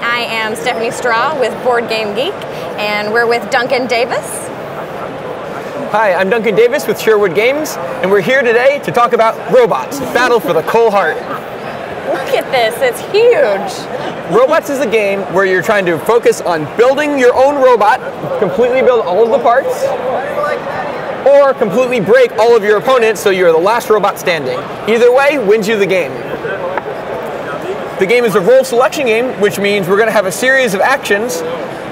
I am Stephanie Straw with Board Game Geek, and we're with Duncan Davis. Hi, I'm Duncan Davis with Sherwood Games, and we're here today to talk about Robots, Battle for the Coal Heart. Look at this, it's huge. Robots is a game where you're trying to focus on building your own robot, completely build all of the parts, or completely break all of your opponents so you're the last robot standing. Either way wins you the game. The game is a role selection game, which means we're going to have a series of actions,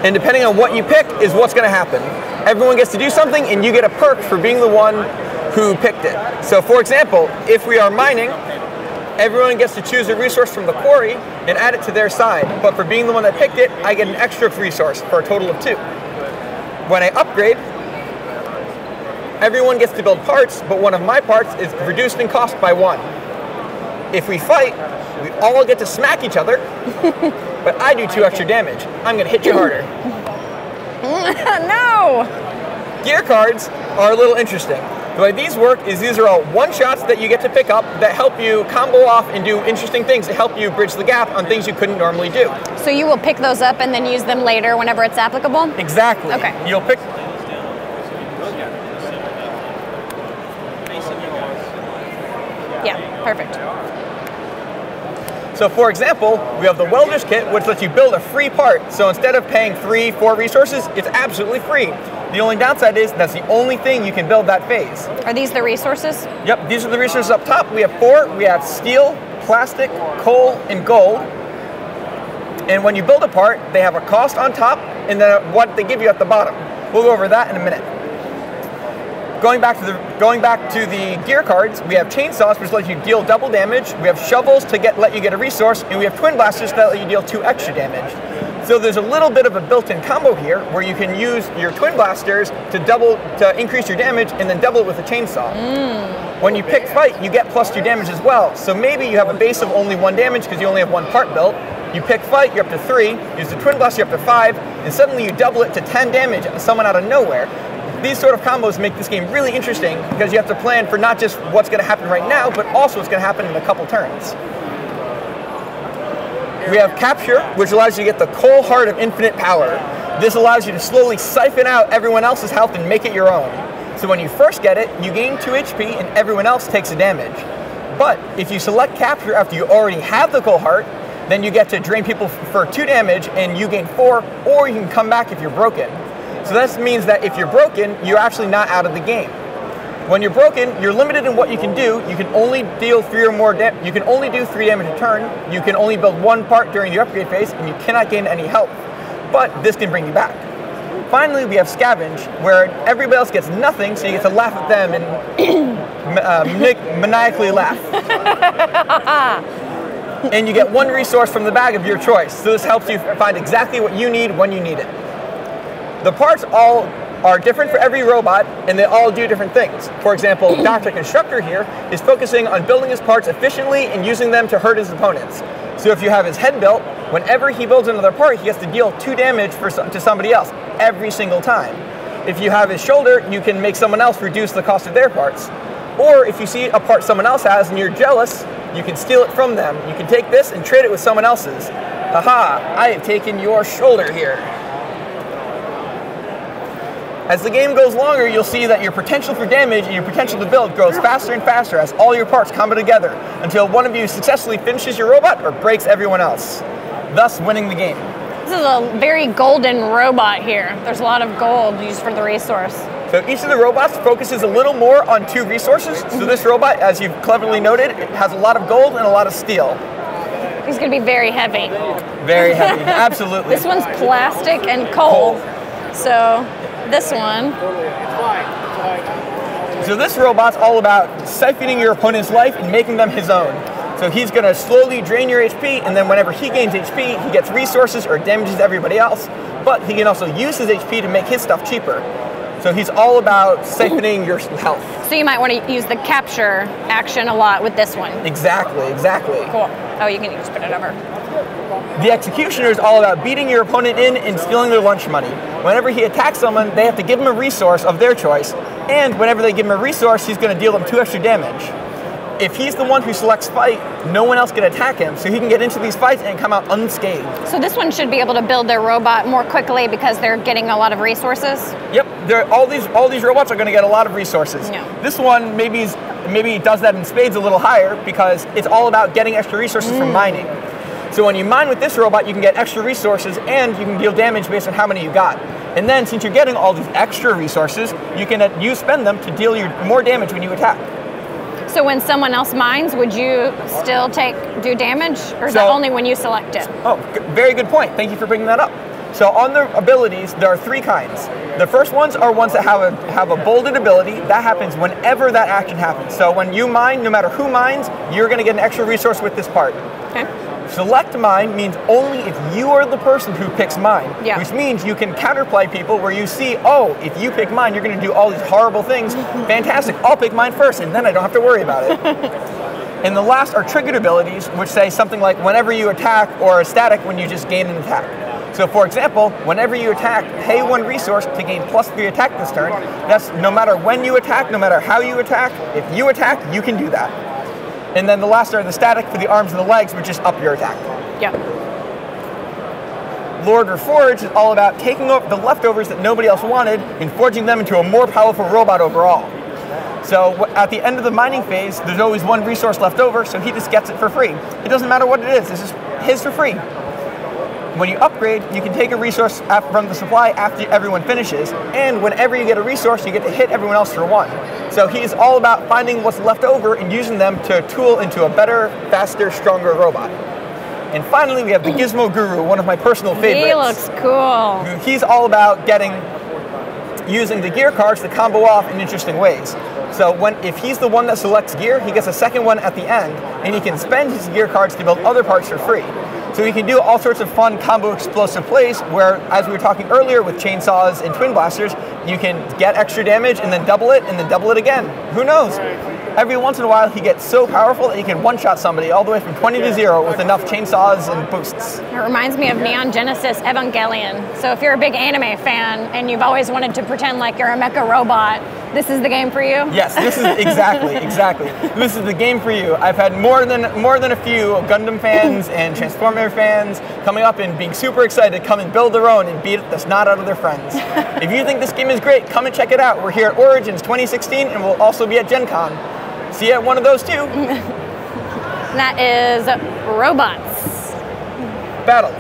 and depending on what you pick is what's going to happen. Everyone gets to do something, and you get a perk for being the one who picked it. So for example, if we are mining, everyone gets to choose a resource from the quarry and add it to their side. But for being the one that picked it, I get an extra resource for a total of 2. When I upgrade, everyone gets to build parts, but one of my parts is reduced in cost by 1. If we fight, we all get to smack each other, but I do 2 extra damage. I'm gonna hit you harder. No! Gear cards are a little interesting. The way these work is these are all one-shots that you get to pick up that help you combo off and do interesting things to help you bridge the gap on things you couldn't normally do. So you will pick those up and then use them later whenever it's applicable? Exactly. Okay. You'll pick... Yeah, perfect. So for example, we have the Welder's Kit, which lets you build a free part. So instead of paying 3-4 resources, it's absolutely free. The only downside is that's the only thing you can build that phase. Are these the resources? Yep, these are the resources up top. We have 4. We have steel, plastic, coal, and gold. And when you build a part, they have a cost on top and then what they give you at the bottom. We'll go over that in a minute. Going back to the gear cards, we have chainsaws, which let you deal double damage. We have shovels to let you get a resource, and we have twin blasters that let you deal 2 extra damage. So there's a little bit of a built-in combo here, where you can use your twin blasters to increase your damage, and then double it with a chainsaw. When you pick fight, you get +2 damage as well. So maybe you have a base of only 1 damage because you only have 1 part built. You pick fight, you're up to 3. Use the twin blaster, you're up to 5, and suddenly you double it to 10 damage on someone out of nowhere. These sort of combos make this game really interesting because you have to plan for not just what's going to happen right now, but also what's going to happen in a couple turns. We have Capture, which allows you to get the Coal Heart of infinite power. This allows you to slowly siphon out everyone else's health and make it your own. So when you first get it, you gain 2 HP and everyone else takes a damage. But if you select Capture after you already have the Coal Heart, then you get to drain people for 2 damage and you gain 4, or you can come back if you're broken. So this means that if you're broken, you're actually not out of the game. When you're broken, you're limited in what you can do. You can only deal 3 or more damage. You can only do 3 damage a turn. You can only build 1 part during the upgrade phase, and you cannot gain any health. But this can bring you back. Finally, we have Scavenge, where everybody else gets nothing, so you get to laugh at them and maniacally laugh. And you get 1 resource from the bag of your choice. So this helps you find exactly what you need when you need it. The parts all are different for every robot, and they all do different things. For example, Dr. Constructor here is focusing on building his parts efficiently and using them to hurt his opponents. So if you have his head built, whenever he builds another part, he has to deal 2 damage to somebody else every single time. If you have his shoulder, you can make someone else reduce the cost of their parts. Or if you see a part someone else has and you're jealous, you can steal it from them. You can take this and trade it with someone else's. Haha, I have taken your shoulder here. As the game goes longer, you'll see that your potential for damage and your potential to build grows faster and faster as all your parts combo together until one of you successfully finishes your robot or breaks everyone else, thus winning the game. This is a very golden robot here. There's a lot of gold used for the resource. So each of the robots focuses a little more on 2 resources. So this robot, as you've cleverly noted, it has a lot of gold and a lot of steel. He's going to be very heavy. Very heavy, absolutely. This one's plastic and coal. So this one. So this robot's all about siphoning your opponent's life and making them his own. So he's going to slowly drain your HP, and then whenever he gains HP, he gets resources or damages everybody else, but he can also use his HP to make his stuff cheaper. So he's all about siphoning your health. So you might want to use the capture action a lot with this one. Exactly, exactly. Cool. Oh, you can just put it over. The Executioner is all about beating your opponent in and stealing their lunch money. Whenever he attacks someone, they have to give him a resource of their choice, and whenever they give him a resource, he's going to deal them 2 extra damage. if he's the one who selects fight, no one else can attack him, so he can get into these fights and come out unscathed. So this one should be able to build their robot more quickly because they're getting a lot of resources? Yep, all these robots are going to get a lot of resources. Yeah. This one maybe does that in spades a little higher because it's all about getting extra resources from mining. So when you mine with this robot, you can get extra resources and you can deal damage based on how many you got. And then since you're getting all these extra resources, you can spend them to deal you more damage when you attack. So when someone else mines, would you still do damage, or is that only when you select it? Oh, very good point. Thank you for bringing that up. So on the abilities, there are 3 kinds. The first ones are ones that have a bolded ability. That happens whenever that action happens. So when you mine, no matter who mines, you're going to get an extra resource with this part. Okay. Select mine means only if you are the person who picks mine, yeah. which means you can counterplay people where you see, oh, if you pick mine, you're going to do all these horrible things. Fantastic, I'll pick mine first, and then I don't have to worry about it. And the last are triggered abilities, which say something like whenever you attack, or a static when you just gain an attack. So for example, whenever you attack, pay 1 resource to gain +3 attack this turn. That's no matter when you attack, no matter how you attack. If you attack, you can do that. And then the last are the static for the arms and the legs, which just up your attack. Yeah. Lord Reforged is all about taking up the leftovers that nobody else wanted and forging them into a more powerful robot overall. So at the end of the mining phase, there's always 1 resource left over, so he just gets it for free. It doesn't matter what it is, it's just his for free. When you upgrade, you can take a resource from the supply after everyone finishes, and whenever you get a resource, you get to hit everyone else for 1. So he is all about finding what's left over and using them to tool into a better, faster, stronger robot. And finally, we have the Gizmo Guru, one of my personal favorites. He looks cool. He's all about using the gear cards to combo off in interesting ways. So if he's the one that selects gear, he gets a second one at the end, and he can spend his gear cards to build other parts for free. So he can do all sorts of fun combo explosive plays where, as we were talking earlier with chainsaws and twin blasters, you can get extra damage and then double it again. Who knows? Every once in a while he gets so powerful that he can one-shot somebody all the way from 20 to 0 with enough chainsaws and boosts. It reminds me of Neon Genesis Evangelion. So if you're a big anime fan and you've always wanted to pretend like you're a mecha robot, this is the game for you? Yes, this is exactly. This is the game for you. I've had more than a few Gundam fans and Transformer fans coming up and being super excited to come and build their own and beat the snot out of their friends. If you think this game is great, come and check it out. We're here at Origins 2016 and we'll also be at Gen Con. See you at one of those too. That is robots. Battle.